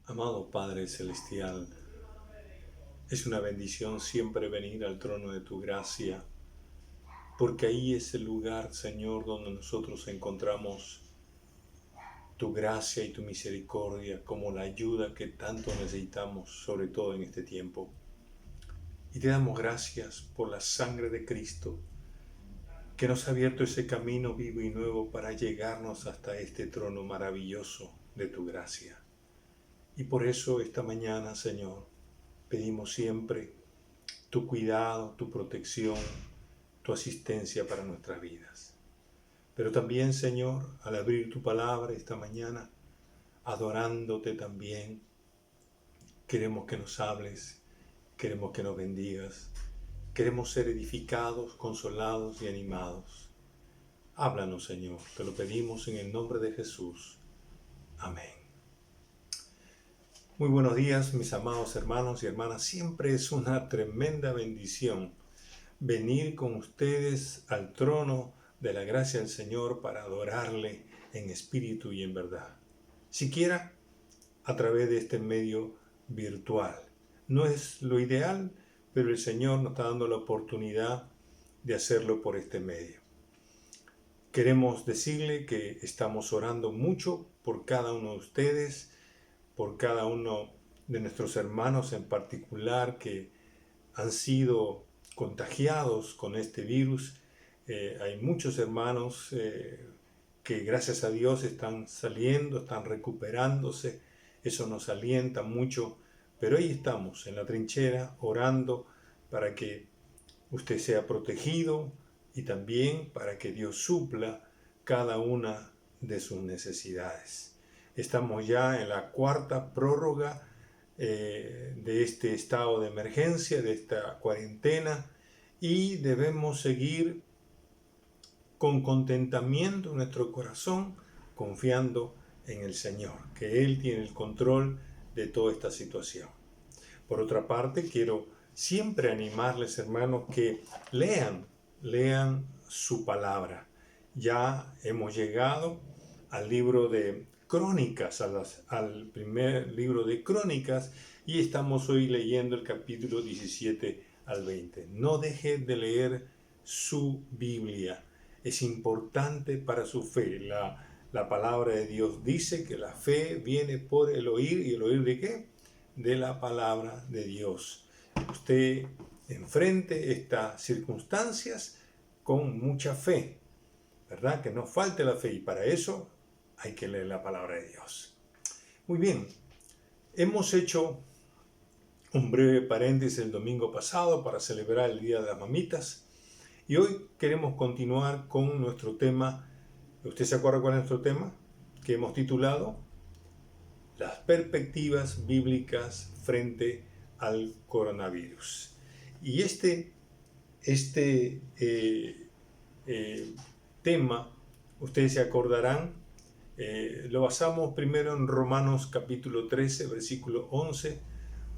Amado Padre Celestial, es una bendición siempre venir al trono de tu gracia, porque ahí es el lugar, Señor, donde nosotros encontramos tu gracia y tu misericordia como la ayuda que tanto necesitamos, sobre todo en este tiempo. Y te damos gracias por la sangre de Cristo, que nos ha abierto ese camino vivo y nuevo para llegarnos hasta este trono maravilloso de tu gracia. Y por eso esta mañana, Señor, pedimos siempre tu cuidado, tu protección, tu asistencia para nuestras vidas. Pero también, Señor, al abrir tu palabra esta mañana, adorándote también, queremos que nos hables, queremos que nos bendigas, queremos ser edificados, consolados y animados. Háblanos, Señor, te lo pedimos en el nombre de Jesús. Amén. Muy buenos días, mis amados hermanos y hermanas. Siempre es una tremenda bendición venir con ustedes al trono de la gracia del Señor para adorarle en espíritu y en verdad. Siquiera a través de este medio virtual. No es lo ideal, pero el Señor nos está dando la oportunidad de hacerlo por este medio. Queremos decirle que estamos orando mucho por cada uno de ustedes, por cada uno de nuestros hermanos en particular que han sido contagiados con este virus. Hay muchos hermanos que gracias a Dios están saliendo, están recuperándose. Eso nos alienta mucho, pero ahí estamos en la trinchera orando para que usted sea protegido y también para que Dios supla cada una de sus necesidades. Estamos ya en la cuarta prórroga de este estado de emergencia, de esta cuarentena, y debemos seguir con contentamiento en nuestro corazón, confiando en el Señor, que Él tiene el control de toda esta situación. Por otra parte, quiero siempre animarles, hermanos, que lean su palabra. Ya hemos llegado al libro de Crónicas, al primer libro de Crónicas, y estamos hoy leyendo el capítulo 17 al 20. No deje de leer su Biblia. Es importante para su fe. La palabra de Dios dice que la fe viene por el oír, ¿y el oír de qué? De la palabra de Dios. Usted enfrente estas circunstancias con mucha fe, ¿verdad? Que no falte la fe, y para eso hay que leer la palabra de Dios. Muy bien, hemos hecho un breve paréntesis el domingo pasado para celebrar el Día de las Mamitas, y hoy queremos continuar con nuestro tema. ¿Usted se acuerda cuál es nuestro tema? Que hemos titulado Las perspectivas bíblicas frente al coronavirus. Y este tema, ustedes se acordarán, lo basamos primero en Romanos capítulo 13, versículo 11,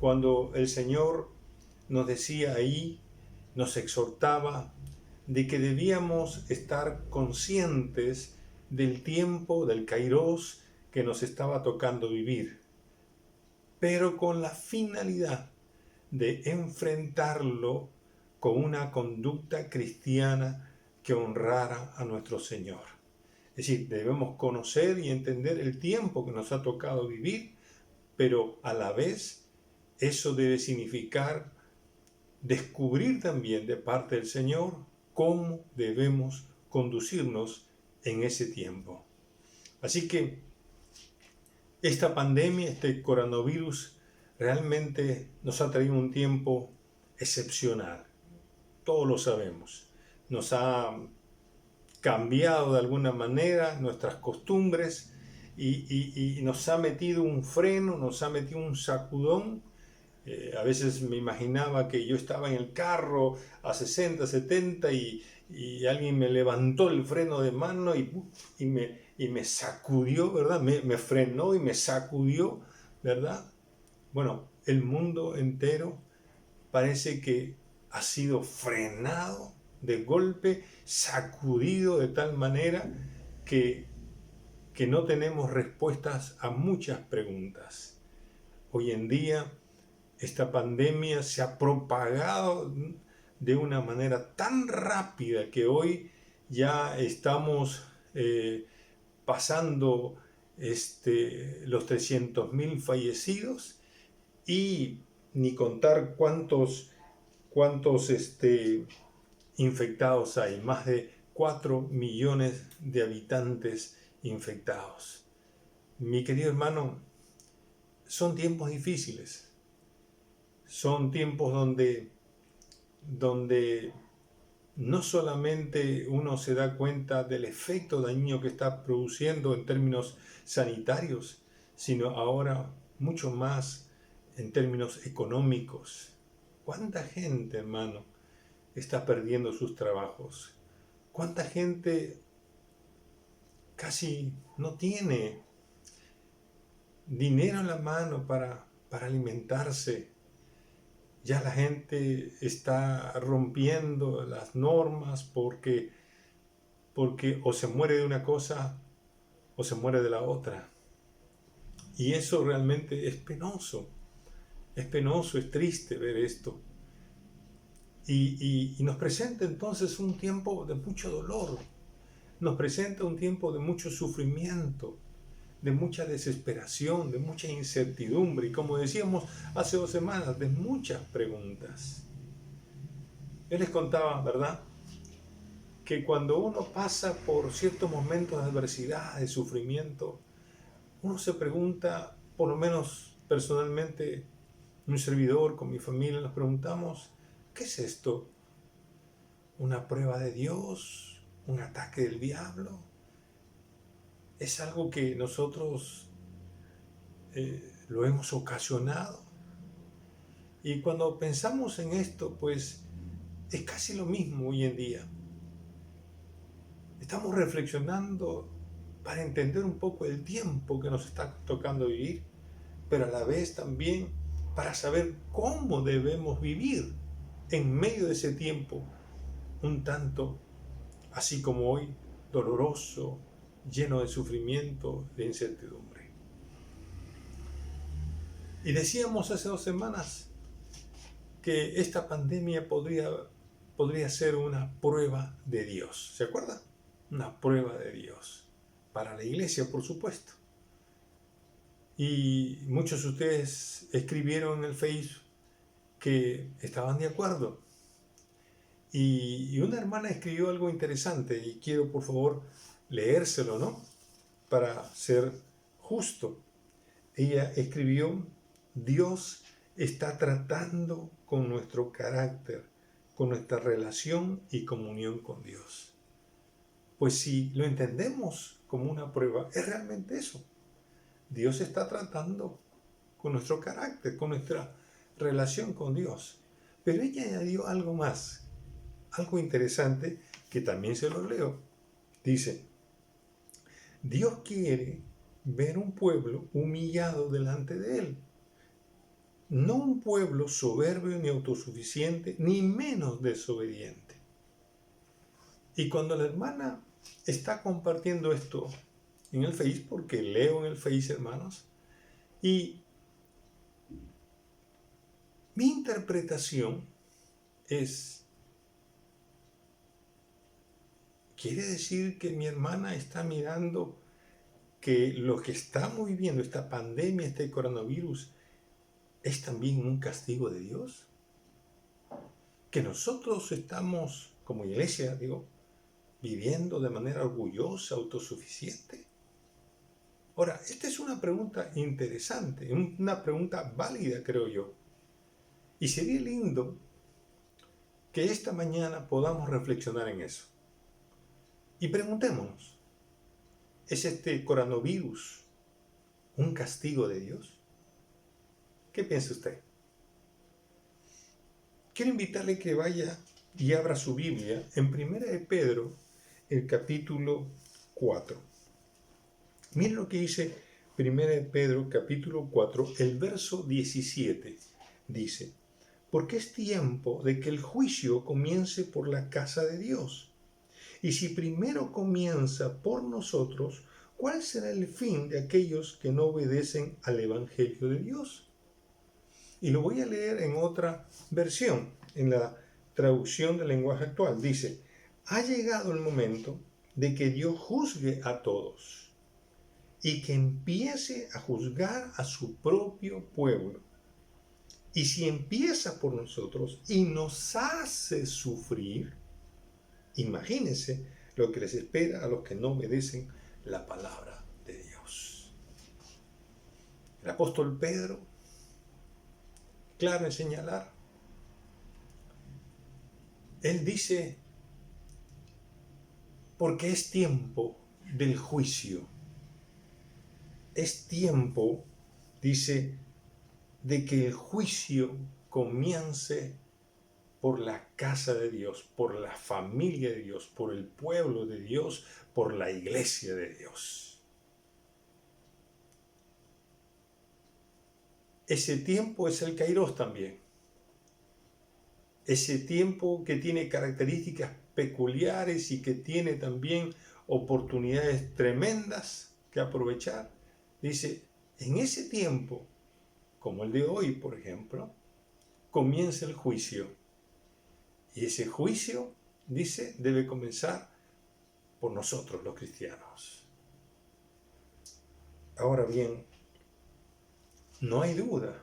cuando el Señor nos decía ahí, nos exhortaba de que debíamos estar conscientes del tiempo, del kairos que nos estaba tocando vivir, pero con la finalidad de enfrentarlo con una conducta cristiana que honrara a nuestro Señor. Es decir, debemos conocer y entender el tiempo que nos ha tocado vivir, pero a la vez eso debe significar descubrir también de parte del Señor cómo debemos conducirnos en ese tiempo. Así que esta pandemia, este coronavirus, realmente nos ha traído un tiempo excepcional. Todos lo sabemos. Nos ha cambiado de alguna manera nuestras costumbres y nos ha metido un freno, nos ha metido un sacudón. A veces me imaginaba que yo estaba en el carro a 60, 70 y alguien me levantó el freno de mano y me sacudió, ¿verdad? Me frenó y me sacudió, ¿verdad? Bueno, el mundo entero parece que ha sido frenado de golpe, sacudido de tal manera que no tenemos respuestas a muchas preguntas. Hoy en día esta pandemia se ha propagado de una manera tan rápida que hoy ya estamos pasando los 300.000 fallecidos y ni contar cuántos infectados hay, más de 4 millones de habitantes infectados. Mi querido hermano, son tiempos difíciles, son tiempos donde no solamente uno se da cuenta del efecto dañino que está produciendo en términos sanitarios, sino ahora mucho más en términos económicos. ¿Cuánta gente, hermano, está perdiendo sus trabajos? ¿Cuánta gente casi no tiene dinero en la mano para alimentarse? Ya la gente está rompiendo las normas porque o se muere de una cosa o se muere de la otra. Y eso realmente es penoso, es triste ver esto. Y nos presenta entonces un tiempo de mucho dolor, nos presenta un tiempo de mucho sufrimiento, de mucha desesperación, de mucha incertidumbre y, como decíamos hace 2 semanas, de muchas preguntas. Yo les contaba, ¿verdad?, que cuando uno pasa por ciertos momentos de adversidad, de sufrimiento, uno se pregunta, por lo menos personalmente, un servidor con mi familia, nos preguntamos, ¿qué es esto? ¿Una prueba de Dios? ¿Un ataque del diablo? ¿Es algo que nosotros lo hemos ocasionado? Y cuando pensamos en esto, pues es casi lo mismo hoy en día. Estamos reflexionando para entender un poco el tiempo que nos está tocando vivir, pero a la vez también para saber cómo debemos vivir en medio de ese tiempo, un tanto, así como hoy, doloroso, lleno de sufrimiento, de incertidumbre. Y decíamos hace 2 semanas que esta pandemia podría ser una prueba de Dios. ¿Se acuerdan? Una prueba de Dios. Para la iglesia, por supuesto. Y muchos de ustedes escribieron en el Facebook que estaban de acuerdo. Y una hermana escribió algo interesante y quiero, por favor, leérselo, ¿no? Para ser justo. Ella escribió: Dios está tratando con nuestro carácter, con nuestra relación y comunión con Dios. Pues si lo entendemos como una prueba, es realmente eso. Dios está tratando con nuestro carácter, con nuestra relación con Dios. Pero ella añadió algo más, algo interesante que también se lo leo. Dice: Dios quiere ver un pueblo humillado delante de Él. No un pueblo soberbio ni autosuficiente, ni menos desobediente. Y cuando la hermana está compartiendo esto en el Face, porque leo en el Face, hermanos, y mi interpretación es, quiere decir que mi hermana está mirando que lo que estamos viviendo, esta pandemia, este coronavirus, es también un castigo de Dios. Que nosotros estamos, como iglesia, viviendo de manera orgullosa, autosuficiente. Ahora, esta es una pregunta interesante, una pregunta válida, creo yo. Y sería lindo que esta mañana podamos reflexionar en eso. Y preguntémonos, ¿es este coronavirus un castigo de Dios? ¿Qué piensa usted? Quiero invitarle que vaya y abra su Biblia en 1 de Pedro, el capítulo 4. Miren lo que dice 1 de Pedro, capítulo 4, el verso 17. Dice: porque es tiempo de que el juicio comience por la casa de Dios. Y si primero comienza por nosotros, ¿cuál será el fin de aquellos que no obedecen al Evangelio de Dios? Y lo voy a leer en otra versión, en la traducción del lenguaje actual. Dice, ha llegado el momento de que Dios juzgue a todos y que empiece a juzgar a su propio pueblo. Y si empieza por nosotros y nos hace sufrir, imagínense lo que les espera a los que no obedecen la palabra de Dios. El apóstol Pedro, claro en señalar, él dice, porque es tiempo del juicio. Es tiempo, dice, de que el juicio comience por la casa de Dios, por la familia de Dios, por el pueblo de Dios, por la iglesia de Dios. Ese tiempo es el Kairos también. Ese tiempo que tiene características peculiares y que tiene también oportunidades tremendas que aprovechar. Dice, en ese tiempo, como el de hoy, por ejemplo, comienza el juicio. Y ese juicio, dice, debe comenzar por nosotros los cristianos. Ahora bien, no hay duda,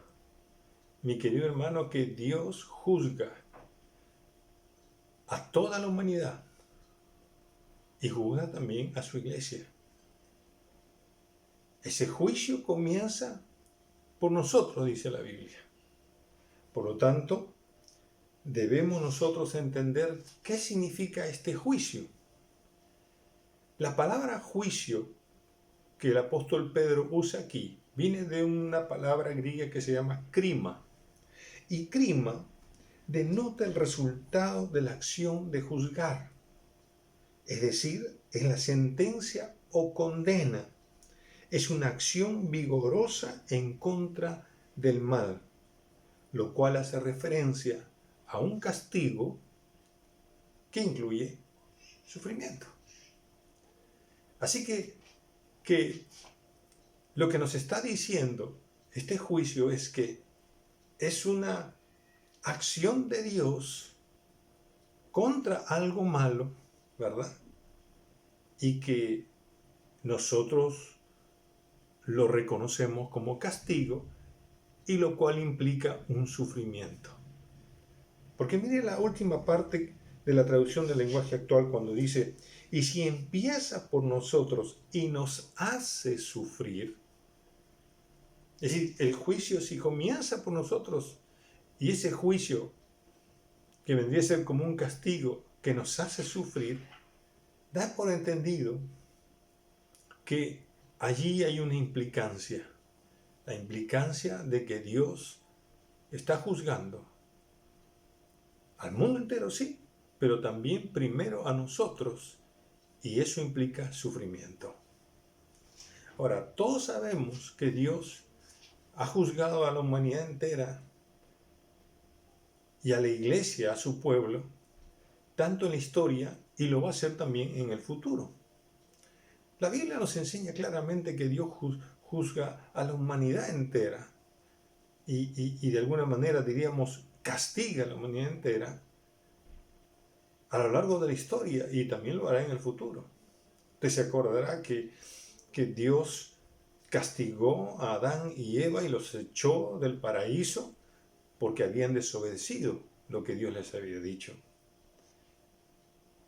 mi querido hermano, que Dios juzga a toda la humanidad y juzga también a su iglesia. Ese juicio comienza por nosotros, dice la Biblia. Por lo tanto, debemos nosotros entender qué significa este juicio. La palabra juicio que el apóstol Pedro usa aquí viene de una palabra griega que se llama krima. Y krima denota el resultado de la acción de juzgar. Es decir, es la sentencia o condena. Es una acción vigorosa en contra del mal, lo cual hace referencia a un castigo que incluye sufrimiento. Así que lo que nos está diciendo este juicio es que es una acción de Dios contra algo malo, ¿verdad? Y que nosotros lo reconocemos como castigo y lo cual implica un sufrimiento. Porque mire la última parte de la traducción del lenguaje actual cuando dice, y si empieza por nosotros y nos hace sufrir, es decir, el juicio si comienza por nosotros y ese juicio que vendría a ser como un castigo que nos hace sufrir, da por entendido que allí hay una implicancia, la implicancia de que Dios está juzgando al mundo entero, sí, pero también primero a nosotros, y eso implica sufrimiento. Ahora, todos sabemos que Dios ha juzgado a la humanidad entera y a la iglesia, a su pueblo, tanto en la historia y lo va a hacer también en el futuro. La Biblia nos enseña claramente que Dios juzga a la humanidad entera y de alguna manera diríamos castiga a la humanidad entera a lo largo de la historia y también lo hará en el futuro. Usted se acordará que Dios castigó a Adán y Eva y los echó del paraíso porque habían desobedecido lo que Dios les había dicho.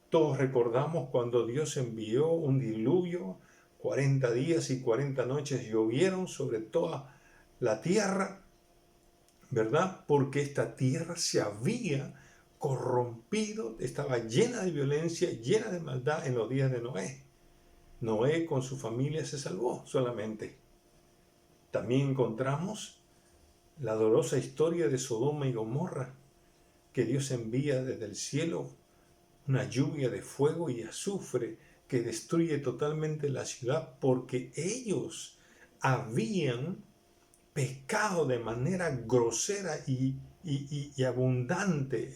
Todos recordamos cuando Dios envió un diluvio, 40 días y 40 noches llovieron sobre toda la tierra, ¿verdad? Porque esta tierra se había corrompido, estaba llena de violencia, llena de maldad en los días de Noé. Noé con su familia se salvó solamente. También encontramos la dolorosa historia de Sodoma y Gomorra, que Dios envía desde el cielo una lluvia de fuego y azufre que destruye totalmente la ciudad porque ellos habían pecado de manera grosera y abundante.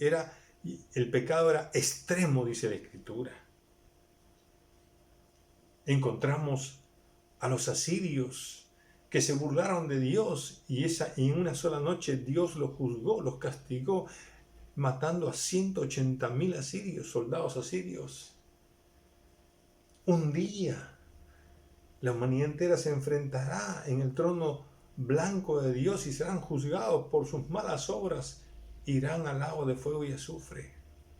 El pecado era extremo, dice la Escritura. Encontramos a los asirios que se burlaron de Dios y en una sola noche Dios los juzgó, los castigó, matando a 180.000 asirios, soldados asirios. Un día la humanidad entera se enfrentará en el trono blanco de Dios y serán juzgados por sus malas obras. Irán al lago de fuego y azufre.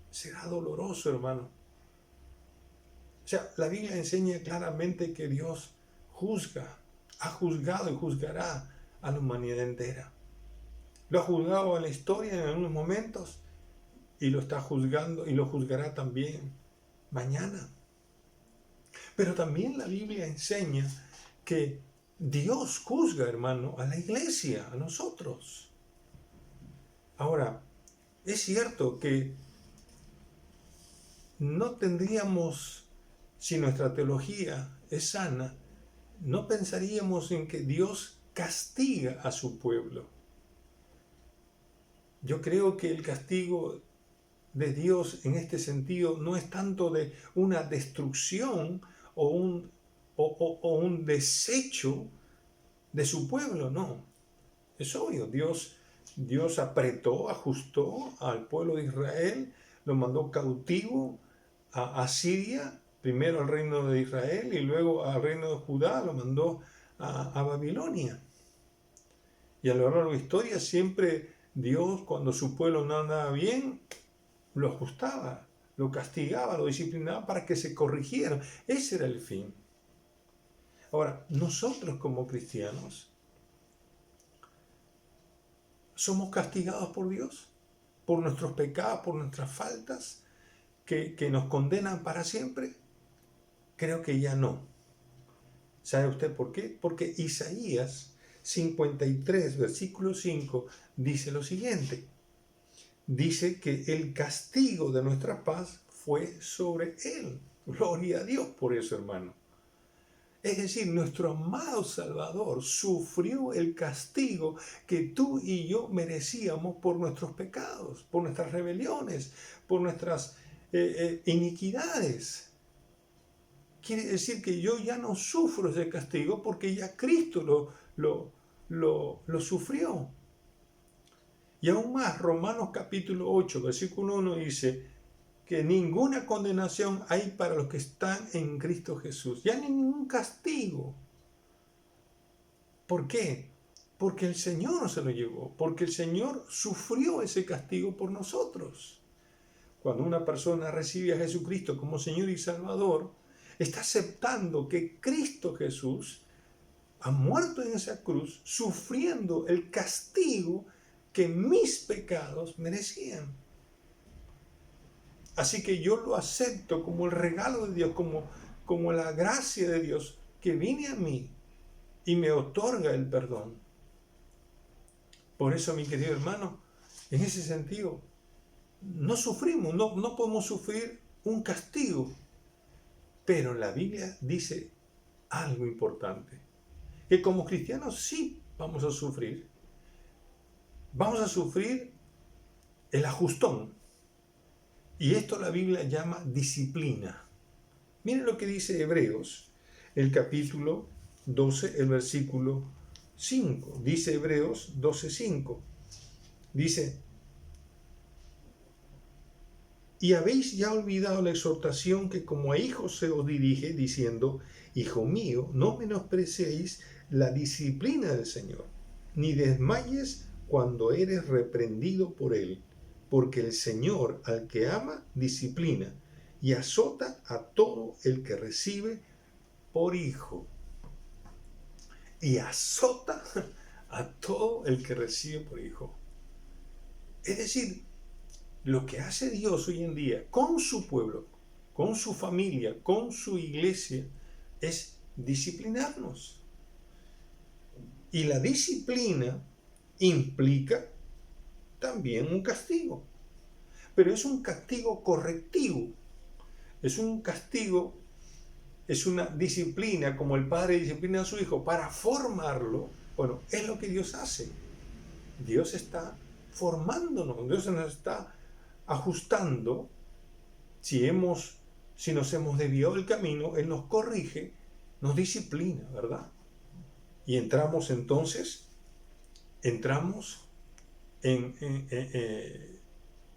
Será doloroso, hermano. O sea, la Biblia enseña claramente que Dios juzga, ha juzgado y juzgará a la humanidad entera. Lo ha juzgado en la historia en algunos momentos y lo está juzgando y lo juzgará también mañana. Pero también la Biblia enseña que Dios juzga, hermano, a la iglesia, a nosotros. Ahora, es cierto que no tendríamos, si nuestra teología es sana, no pensaríamos en que Dios castiga a su pueblo. Yo creo que el castigo de Dios en este sentido no es tanto de una destrucción o un desecho de su pueblo, no. Es obvio, Dios apretó, ajustó al pueblo de Israel, lo mandó cautivo a Siria, primero al reino de Israel y luego al reino de Judá, lo mandó a Babilonia. Y a lo largo de la historia siempre Dios, cuando su pueblo no andaba bien, lo ajustaba, lo castigaba, lo disciplinaba para que se corrigiera. Ese era el fin. Ahora, nosotros como cristianos, ¿somos castigados por Dios? ¿Por nuestros pecados, por nuestras faltas, que nos condenan para siempre? Creo que ya no. ¿Sabe usted por qué? Porque Isaías 53, versículo 5, dice lo siguiente. Dice que el castigo de nuestra paz fue sobre él. Gloria a Dios por eso, hermano. Es decir, nuestro amado Salvador sufrió el castigo que tú y yo merecíamos por nuestros pecados, por nuestras rebeliones, por nuestras iniquidades. Quiere decir que yo ya no sufro ese castigo porque ya Cristo lo sufrió. Y aún más, Romanos capítulo 8, versículo 1 dice que ninguna condenación hay para los que están en Cristo Jesús. Ya ningún castigo. ¿Por qué? Porque el Señor se lo llevó, porque el Señor sufrió ese castigo por nosotros. Cuando una persona recibe a Jesucristo como Señor y Salvador, está aceptando que Cristo Jesús ha muerto en esa cruz, sufriendo el castigo que mis pecados merecían. Así que yo lo acepto como el regalo de Dios, como la gracia de Dios que viene a mí y me otorga el perdón. Por eso, mi querido hermano, en ese sentido, no sufrimos, no podemos sufrir un castigo. Pero la Biblia dice algo importante, que como cristianos sí vamos a sufrir. Vamos a sufrir el ajustón. Y esto la Biblia llama disciplina. Miren lo que dice Hebreos, el capítulo 12, el versículo 5. Dice Hebreos 12:5. Dice: y habéis ya olvidado la exhortación que como a hijos se os dirige, diciendo: Hijo mío, no menospreciéis la disciplina del Señor, ni desmayes cuando eres reprendido por Él, porque el Señor al que ama disciplina y azota a todo el que recibe por hijo. Y azota a todo el que recibe por hijo. Es decir, lo que hace Dios hoy en día con su pueblo, con su familia, con su iglesia, es disciplinarnos. Y la disciplina implica también un castigo. Pero es un castigo correctivo. Es un castigo, es una disciplina, como el padre disciplina a su hijo para formarlo. Bueno, es lo que Dios hace. Dios está formándonos, Dios nos está ajustando. Si nos hemos desviado del camino, Él nos corrige, nos disciplina, ¿verdad? Y entramos entonces, entramos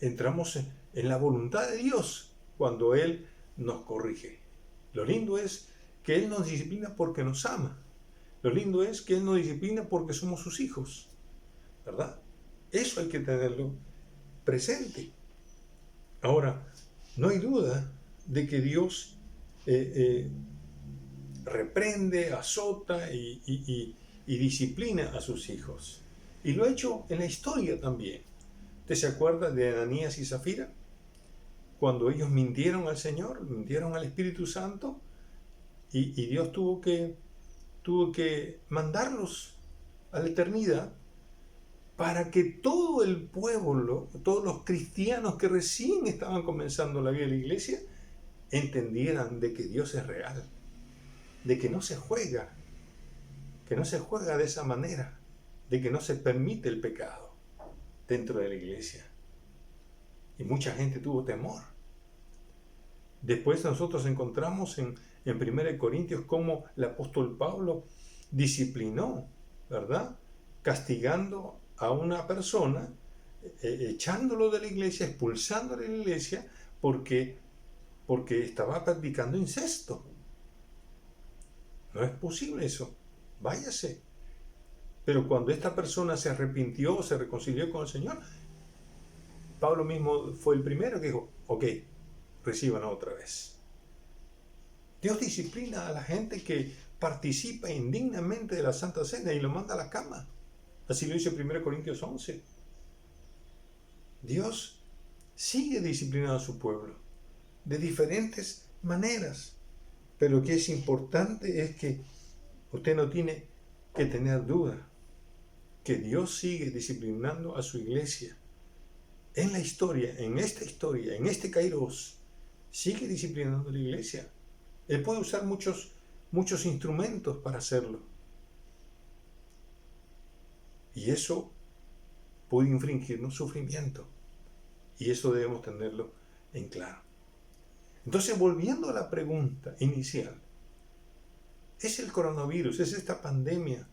entramos en la voluntad de Dios cuando Él nos corrige. Lo lindo es que Él nos disciplina porque nos ama. Lo lindo es que Él nos disciplina porque somos sus hijos, ¿verdad? Eso hay que tenerlo presente. Ahora, no hay duda de que Dios reprende, azota y disciplina a sus hijos. Y lo ha hecho en la historia también. ¿Usted se acuerda de Ananías y Zafira? Cuando ellos mintieron al Señor, mintieron al Espíritu Santo, y Dios tuvo que mandarlos a la eternidad para que todo el pueblo, todos los cristianos que recién estaban comenzando la vida de la iglesia, entendieran de que Dios es real, de que no se juega de esa manera, de que no se permite el pecado dentro de la iglesia. Y mucha gente tuvo temor. Después nosotros encontramos en 1 Corintios cómo el apóstol Pablo disciplinó, ¿verdad? Castigando a una persona, echándolo de la iglesia, expulsándolo de la iglesia, porque estaba practicando incesto. No es posible eso. Váyase. Pero cuando esta persona se arrepintió, se reconcilió con el Señor, Pablo mismo fue el primero que dijo, ok, recíbanlo otra vez. Dios disciplina a la gente que participa indignamente de la Santa Cena y lo manda a la cama. Así lo dice 1 Corintios 11. Dios sigue disciplinando a su pueblo de diferentes maneras. Pero lo que es importante es que usted no tiene que tener duda que Dios sigue disciplinando a su iglesia. En la historia, en este Kairos, sigue disciplinando a la iglesia. Él puede usar muchos instrumentos para hacerlo. Y eso puede infringirnos sufrimiento. Y eso debemos tenerlo en claro. Entonces, volviendo a la pregunta inicial, ¿es el coronavirus, es esta pandemia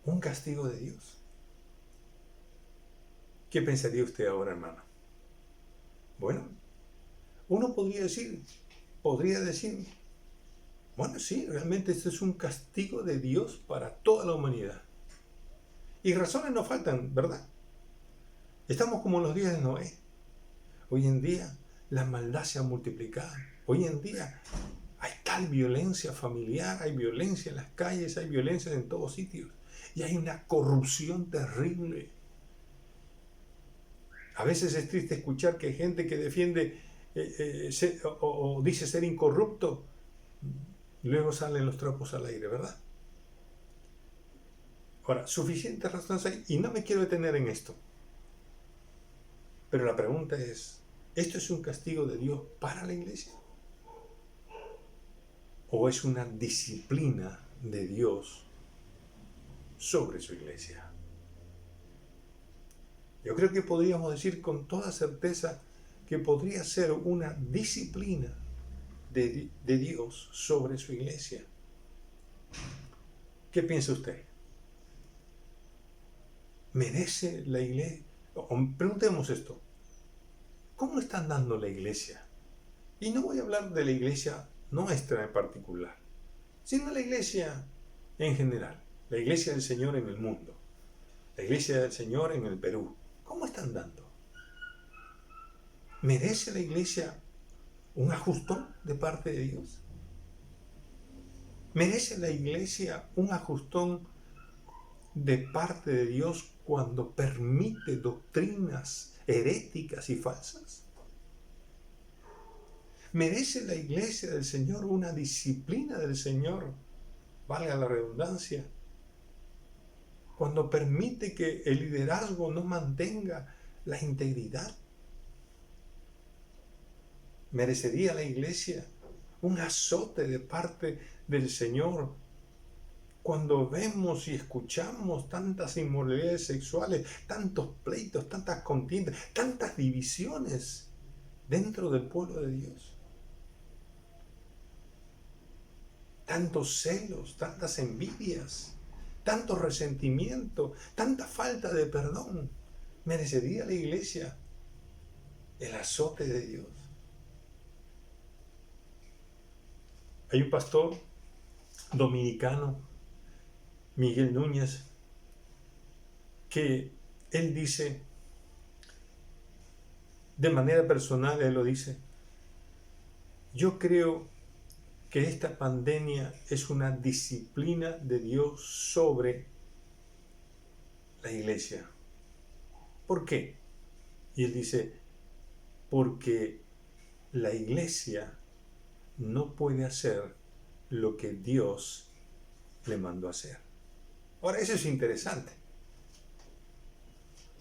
un castigo de Dios? ¿Qué pensaría usted ahora, hermano? Bueno, uno podría decir, bueno, sí, realmente esto es un castigo de Dios para toda la humanidad. Y razones no faltan, ¿verdad? Estamos como en los días de Noé. Hoy en día la maldad se ha multiplicado. Hoy en día hay tal violencia familiar, hay violencia en las calles, hay violencia en todos sitios. Y hay una corrupción terrible. A veces es triste escuchar que hay gente que defiende o dice ser incorrupto, luego salen los trapos al aire, ¿verdad? Ahora, suficientes razones hay, y no me quiero detener en esto. Pero la pregunta es, ¿esto es un castigo de Dios para la iglesia? ¿O es una disciplina de Dios sobre su iglesia? Yo creo que podríamos decir con toda certeza que podría ser una disciplina de Dios sobre su iglesia. ¿Qué piensa usted? ¿Merece la iglesia? Preguntemos esto. ¿Cómo está andando la iglesia? Y no voy a hablar de la iglesia nuestra en particular, sino la iglesia en general. La iglesia del Señor en el mundo. La iglesia del Señor en el Perú. ¿Cómo está andando? ¿Merece la iglesia un ajustón de parte de Dios? ¿Merece la iglesia un ajustón de parte de Dios cuando permite doctrinas heréticas y falsas? ¿Merece la iglesia del Señor una disciplina del Señor, valga la redundancia, cuando permite que el liderazgo no mantenga la integridad? ¿Merecería la iglesia un azote de parte del Señor cuando vemos y escuchamos tantas inmoralidades sexuales, tantos pleitos, tantas contiendas, tantas divisiones dentro del pueblo de Dios? tantos celos, tantas envidias, tanto resentimiento, tanta falta de perdón. ¿Merecería la iglesia el azote de Dios? Hay un pastor dominicano, Miguel Núñez, que él dice, de manera personal, él lo dice: yo creo que esta pandemia es una disciplina de Dios sobre la iglesia. ¿Por qué? Y él dice, porque la iglesia no puede hacer lo que Dios le mandó a hacer. Ahora, eso es interesante,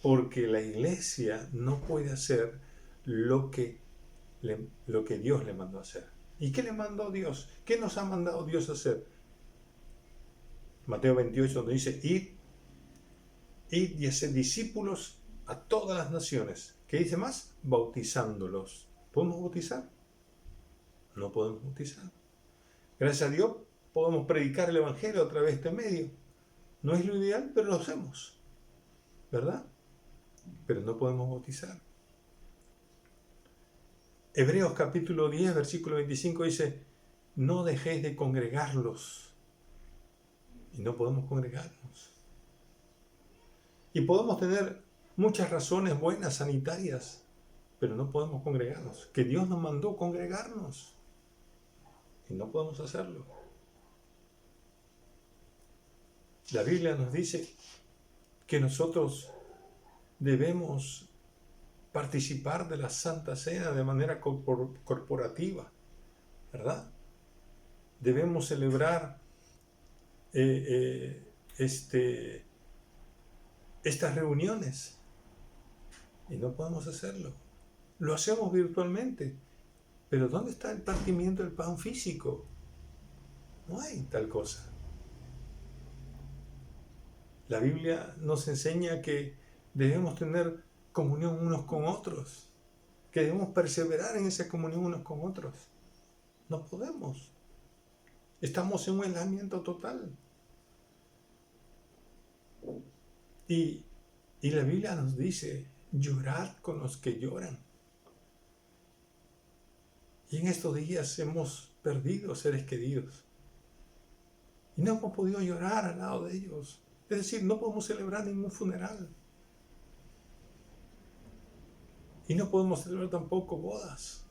porque la iglesia no puede hacer lo que Dios le mandó a hacer. ¿Y qué le mandó Dios? ¿Qué nos ha mandado Dios a hacer? Mateo 28, donde dice, id y haced discípulos a todas las naciones. ¿Qué dice más? Bautizándolos. ¿Podemos bautizar? No podemos bautizar. Gracias a Dios podemos predicar el Evangelio a través de este medio. No es lo ideal, pero lo hacemos, ¿verdad? Pero no podemos bautizar. Hebreos capítulo 10, versículo 25 dice, no dejéis de congregarlos. Y no podemos congregarnos. Y podemos tener muchas razones buenas, sanitarias, pero no podemos congregarnos. Que Dios nos mandó congregarnos. Y no podemos hacerlo. La Biblia nos dice que nosotros debemos participar de la Santa Cena de manera corporativa, ¿verdad? Debemos celebrar estas reuniones y no podemos hacerlo. Lo hacemos virtualmente, pero ¿dónde está el partimiento del pan físico? No hay tal cosa. La Biblia nos enseña que debemos tener comunión unos con otros, que debemos perseverar en esa comunión unos con otros. No podemos. Estamos en un aislamiento total. Y la Biblia nos dice, llorad con los que lloran. Y en estos días hemos perdido seres queridos. Y no hemos podido llorar al lado de ellos. Es decir, no podemos celebrar ningún funeral. Y no podemos celebrar tampoco bodas.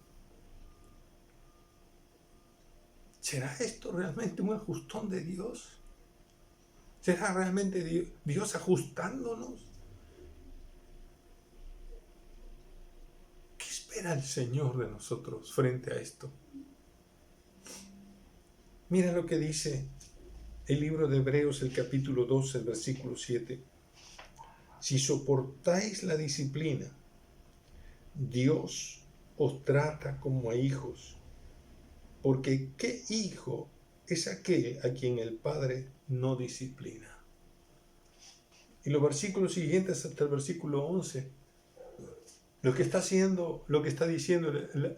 ¿Será esto realmente un ajustón de Dios? ¿Será realmente Dios ajustándonos? ¿Qué espera el Señor de nosotros frente a esto? Mira lo que dice el libro de Hebreos, el capítulo 12, el versículo 7. Si soportáis la disciplina, Dios os trata como a hijos. Porque ¿qué hijo es aquel a quien el Padre no disciplina? Y los versículos siguientes hasta el versículo 11, lo que está diciendo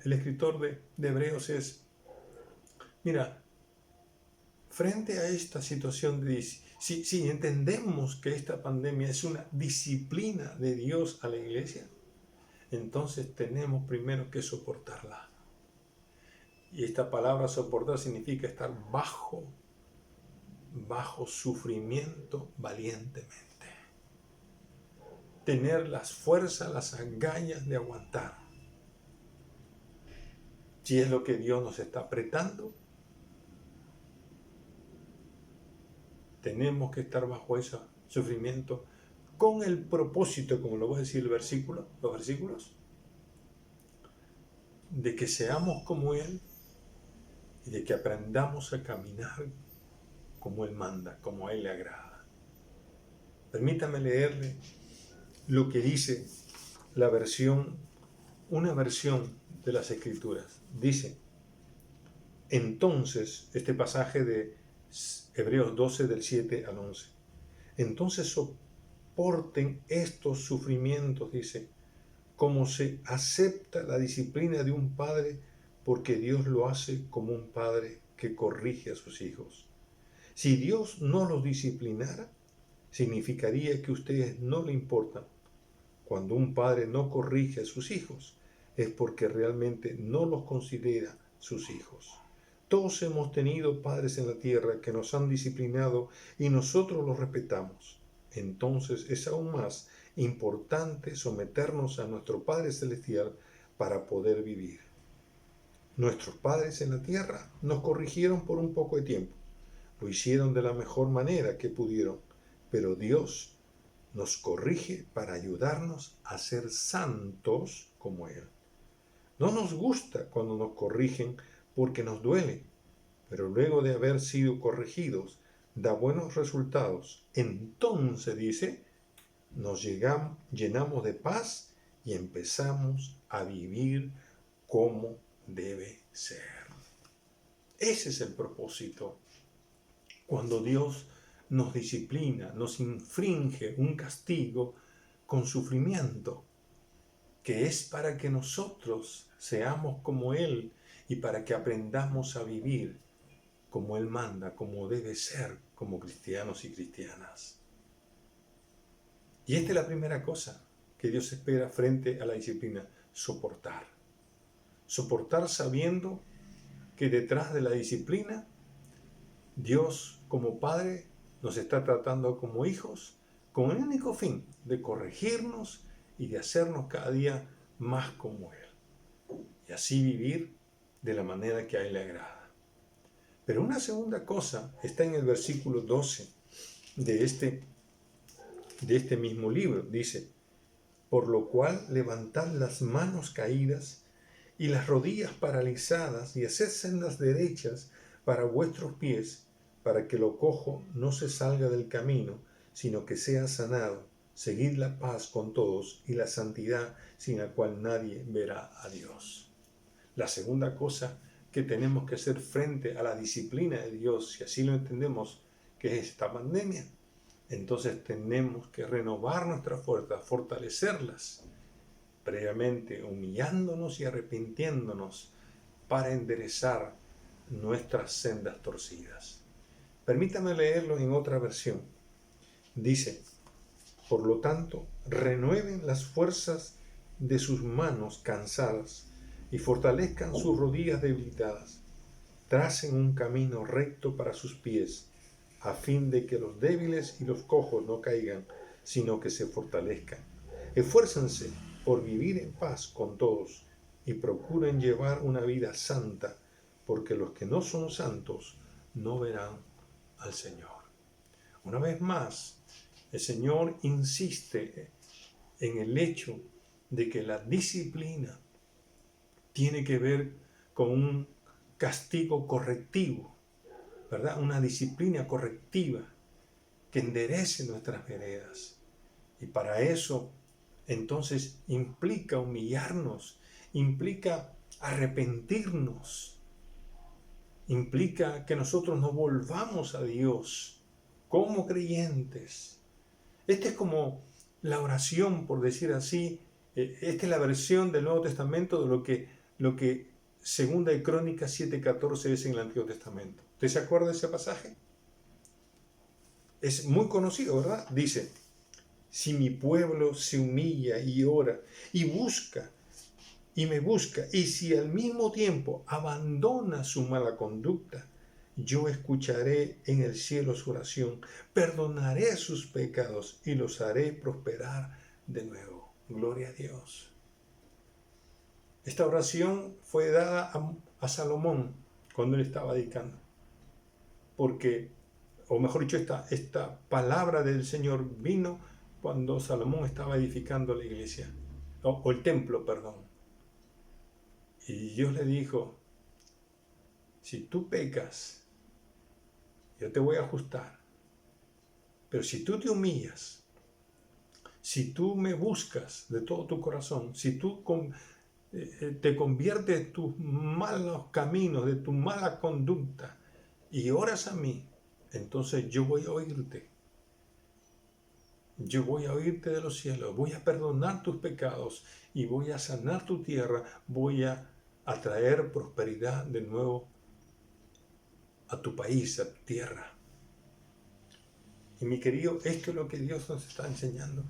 el escritor de Hebreos es, mira, frente a esta situación, si entendemos que esta pandemia es una disciplina de Dios a la iglesia, entonces tenemos primero que soportarla. Y esta palabra soportar significa estar bajo sufrimiento valientemente. Tener las fuerzas, las agallas de aguantar. Si es lo que Dios nos está apretando, tenemos que estar bajo ese sufrimiento con el propósito, como lo va a decir los versículos, de que seamos como Él y de que aprendamos a caminar como Él manda, como a Él le agrada. Permítame leerle lo que dice una versión de las Escrituras. Dice, entonces, este pasaje de Hebreos 12 del 7 al 11, entonces soporten estos sufrimientos, dice, como se acepta la disciplina de un padre, porque Dios lo hace como un padre que corrige a sus hijos. Si Dios no los disciplinara, significaría que a ustedes no le importan. Cuando un padre no corrige a sus hijos, es porque realmente no los considera sus hijos. Todos hemos tenido padres en la tierra que nos han disciplinado y nosotros los respetamos. Entonces es aún más importante someternos a nuestro Padre Celestial para poder vivir. Nuestros padres en la tierra nos corrigieron por un poco de tiempo. Lo hicieron de la mejor manera que pudieron, pero Dios nos corrige para ayudarnos a ser santos como Él. No nos gusta cuando nos corrigen porque nos duele, pero luego de haber sido corregidos, da buenos resultados. Entonces, dice, nos llenamos de paz y empezamos a vivir como debe ser. Ese es el propósito. Cuando Dios nos disciplina, nos infringe un castigo con sufrimiento, que es para que nosotros seamos como Él y para que aprendamos a vivir como Él manda, como debe ser, como cristianos y cristianas. Y esta es la primera cosa que Dios espera frente a la disciplina: soportar. Soportar sabiendo que detrás de la disciplina, Dios como Padre nos está tratando como hijos con el único fin de corregirnos y de hacernos cada día más como Él. Y así vivir de la manera que a Él le agrada. Pero una segunda cosa está en el versículo 12 de este mismo libro. Dice: por lo cual levantad las manos caídas y las rodillas paralizadas y haced sendas derechas para vuestros pies, para que lo cojo no se salga del camino, sino que sea sanado. Seguid la paz con todos y la santidad, sin la cual nadie verá a Dios. La segunda cosa que tenemos que hacer frente a la disciplina de Dios, si así lo entendemos, que es esta pandemia, entonces tenemos que renovar nuestras fuerzas, fortalecerlas, previamente humillándonos y arrepintiéndonos para enderezar nuestras sendas torcidas. Permítame leerlo en otra versión. Dice: por lo tanto, renueven las fuerzas de sus manos cansadas y fortalezcan sus rodillas debilitadas. Tracen un camino recto para sus pies, a fin de que los débiles y los cojos no caigan, sino que se fortalezcan. Esfuércense por vivir en paz con todos y procuren llevar una vida santa, porque los que no son santos no verán al Señor. Una vez más, el Señor insiste en el hecho de que la disciplina tiene que ver con un castigo correctivo, ¿verdad? Una disciplina correctiva que enderece nuestras veredas. Y para eso, entonces, implica humillarnos, implica arrepentirnos, implica que nosotros nos volvamos a Dios como creyentes. Esta es como la oración, por decir así. Esta es la versión del Nuevo Testamento de lo que Segunda de Crónicas 7:14 es en el Antiguo Testamento. ¿Usted se acuerda de ese pasaje? Es muy conocido, ¿verdad? Dice: si mi pueblo se humilla y ora y busca y me busca, y si al mismo tiempo abandona su mala conducta, yo escucharé en el cielo su oración, perdonaré sus pecados y los haré prosperar de nuevo. Gloria a Dios. Esta oración fue dada a Salomón cuando él estaba dedicando. Porque, o mejor dicho, esta palabra del Señor vino cuando Salomón estaba edificando la iglesia, o el templo, perdón. Y Dios le dijo: si tú pecas, yo te voy a ajustar. Pero si tú te humillas, si tú me buscas de todo tu corazón, si tú te conviertes de tus malos caminos, de tu mala conducta, y oras a mí, entonces yo voy a oírte. Yo voy a oírte de los cielos, voy a perdonar tus pecados y voy a sanar tu tierra, voy a traer prosperidad de nuevo a tu país, a tu tierra. Y mi querido, esto es lo que Dios nos está enseñando.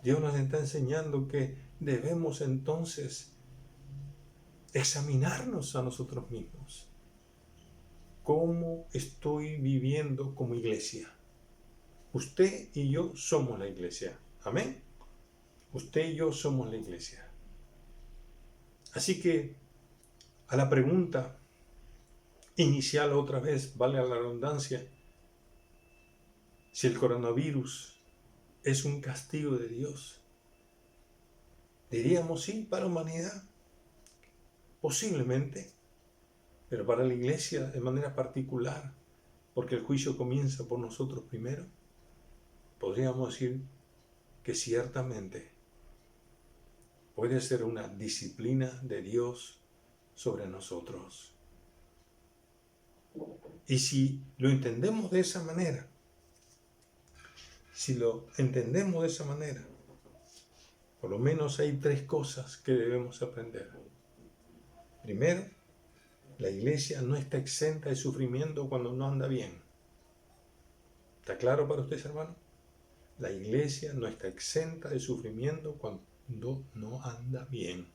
Dios nos está enseñando que debemos entonces examinarnos a nosotros mismos. ¿Cómo estoy viviendo como iglesia? Usted y yo somos la iglesia. Amén. Usted y yo somos la iglesia. Así que a la pregunta inicial otra vez, vale la redundancia, si el coronavirus es un castigo de Dios, diríamos sí para la humanidad, posiblemente, pero para la iglesia de manera particular, porque el juicio comienza por nosotros primero, podríamos decir que ciertamente puede ser una disciplina de Dios sobre nosotros. Y si lo entendemos de esa manera, por lo menos hay 3 cosas que debemos aprender. Primero, la iglesia no está exenta de sufrimiento cuando no anda bien. ¿Está claro para ustedes, hermano? La iglesia no está exenta de sufrimiento cuando no anda bien.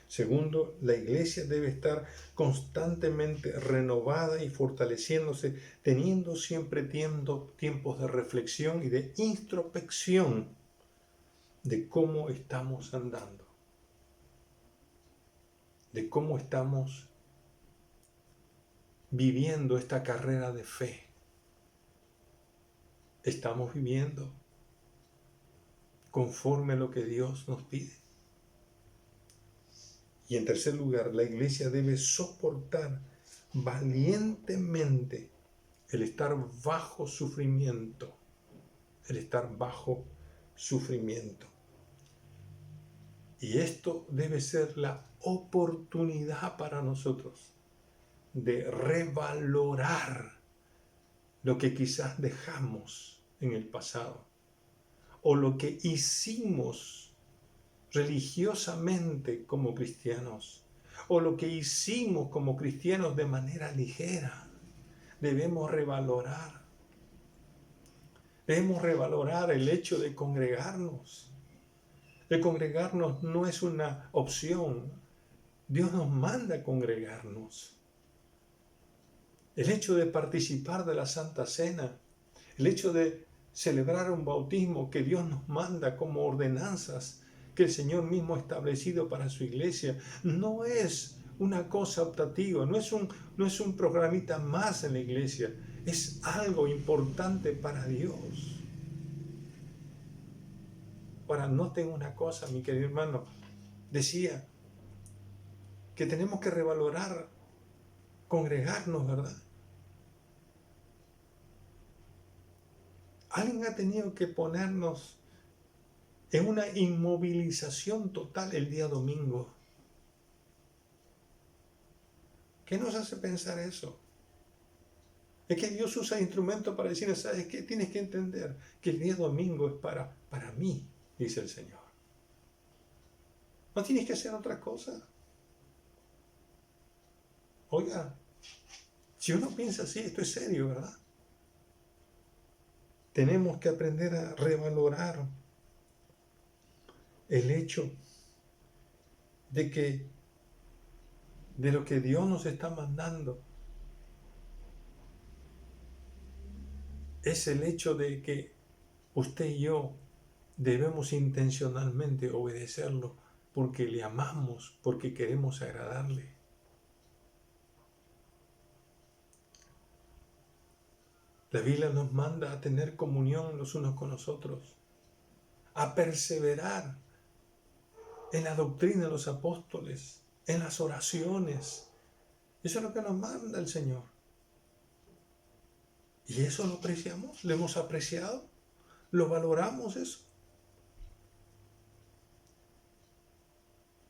Segundo, la iglesia debe estar constantemente renovada y fortaleciéndose, teniendo siempre tiempos de reflexión y de introspección de cómo estamos andando, de cómo estamos viviendo esta carrera de fe. ¿Estamos viviendo conforme a lo que Dios nos pide? Y en tercer lugar, la iglesia debe soportar valientemente el estar bajo sufrimiento. Y esto debe ser la oportunidad para nosotros de revalorar lo que quizás dejamos en el pasado o lo que hicimos religiosamente como cristianos, o lo que hicimos como cristianos de manera ligera. Debemos revalorar el hecho de congregarnos. El congregarnos no es una opción. Dios nos manda a congregarnos. El hecho de participar de la Santa Cena, el hecho de celebrar un bautismo que Dios nos manda como ordenanzas que el Señor mismo ha establecido para su iglesia, no es una cosa optativa, no es un programita más en la iglesia, es algo importante para Dios. Ahora, noten una cosa, mi querido hermano, decía que tenemos que revalorar, congregarnos, ¿verdad? Alguien ha tenido que ponernos en una inmovilización total el día domingo. ¿Qué nos hace pensar eso? Es que Dios usa instrumentos para decir, ¿sabes qué? Tienes que entender que el día domingo es para mí, dice el Señor. No tienes que hacer otra cosa. Oiga, si uno piensa así, esto es serio, ¿verdad? Tenemos que aprender a revalorar el hecho de lo que Dios nos está mandando es el hecho de que usted y yo debemos intencionalmente obedecerlo porque le amamos, porque queremos agradarle. La Biblia nos manda a tener comunión los unos con los otros, a perseverar en la doctrina de los apóstoles, en las oraciones. Eso es lo que nos manda el Señor. Y eso lo apreciamos, lo hemos apreciado, lo valoramos eso.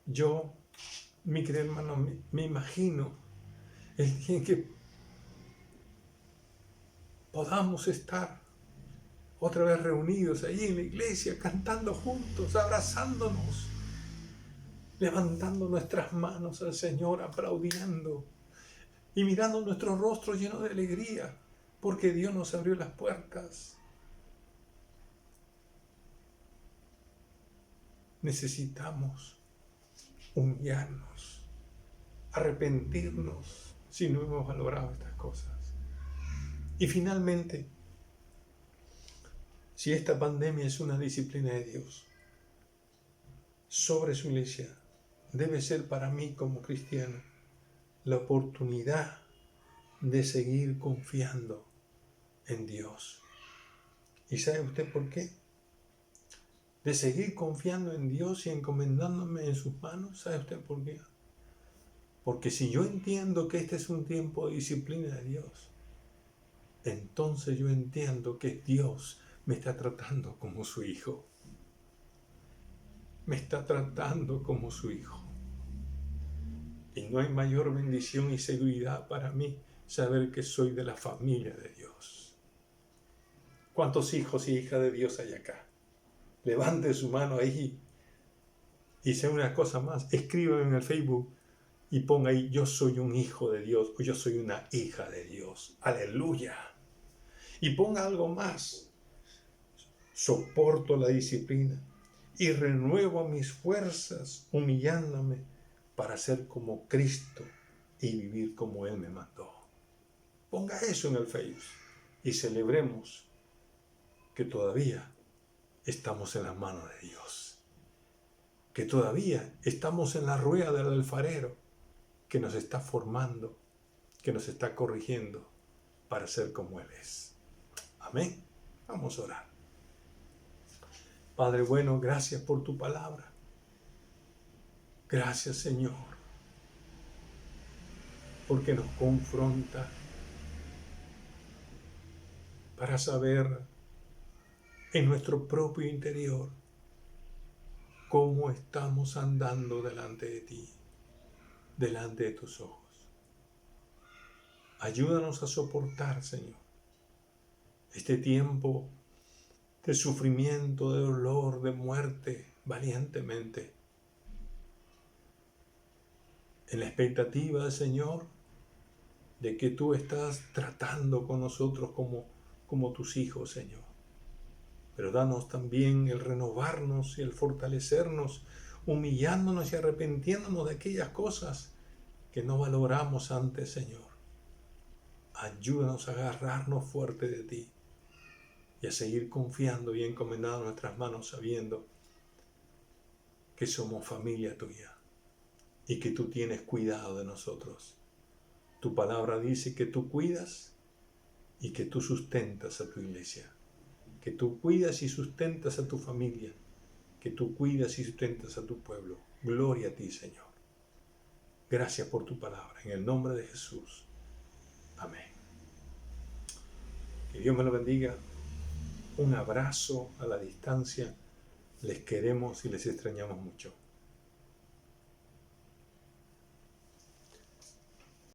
Yo, mi querido hermano, me imagino el día en que podamos estar otra vez reunidos ahí en la iglesia, cantando juntos, abrazándonos, levantando nuestras manos al Señor, aplaudiendo y mirando nuestros rostros llenos de alegría, porque Dios nos abrió las puertas. Necesitamos humillarnos, arrepentirnos si no hemos valorado estas cosas. Y finalmente, si esta pandemia es una disciplina de Dios sobre su iglesia, debe ser para mí como cristiano la oportunidad de seguir confiando en Dios. ¿Y sabe usted por qué? De seguir confiando en Dios y encomendándome en sus manos. ¿Sabe usted por qué? Porque si yo entiendo que este es un tiempo de disciplina de Dios, entonces yo entiendo que Dios me está tratando como su hijo. Me está tratando como su hijo. Y no hay mayor bendición y seguridad para mí saber que soy de la familia de Dios. ¿Cuántos hijos y hijas de Dios hay acá? Levante su mano ahí y sea una cosa más. Escríbame en el Facebook y ponga ahí: yo soy un hijo de Dios o yo soy una hija de Dios. Aleluya. Y ponga algo más: soporto la disciplina y renuevo mis fuerzas humillándome para ser como Cristo y vivir como Él me mandó. Ponga eso en el Facebook y celebremos que todavía estamos en las manos de Dios, que todavía estamos en la rueda del alfarero que nos está formando, que nos está corrigiendo para ser como Él es. Amén. Vamos a orar. Padre bueno, gracias por tu palabra. Gracias, Señor, porque nos confronta para saber en nuestro propio interior cómo estamos andando delante de ti, delante de tus ojos. Ayúdanos a soportar, Señor, este tiempo de sufrimiento, de dolor, de muerte, valientemente, en la expectativa, Señor, de que tú estás tratando con nosotros como tus hijos, Señor. Pero danos también el renovarnos y el fortalecernos, humillándonos y arrepintiéndonos de aquellas cosas que no valoramos antes, Señor. Ayúdanos a agarrarnos fuerte de ti y a seguir confiando y encomendando nuestras manos, sabiendo que somos familia tuya y que tú tienes cuidado de nosotros. Tu palabra dice que tú cuidas y que tú sustentas a tu iglesia, que tú cuidas y sustentas a tu familia, que tú cuidas y sustentas a tu pueblo. Gloria a ti, Señor. Gracias por tu palabra. En el nombre de Jesús. Amén. Que Dios me lo bendiga. Un abrazo a la distancia. Les queremos y les extrañamos mucho.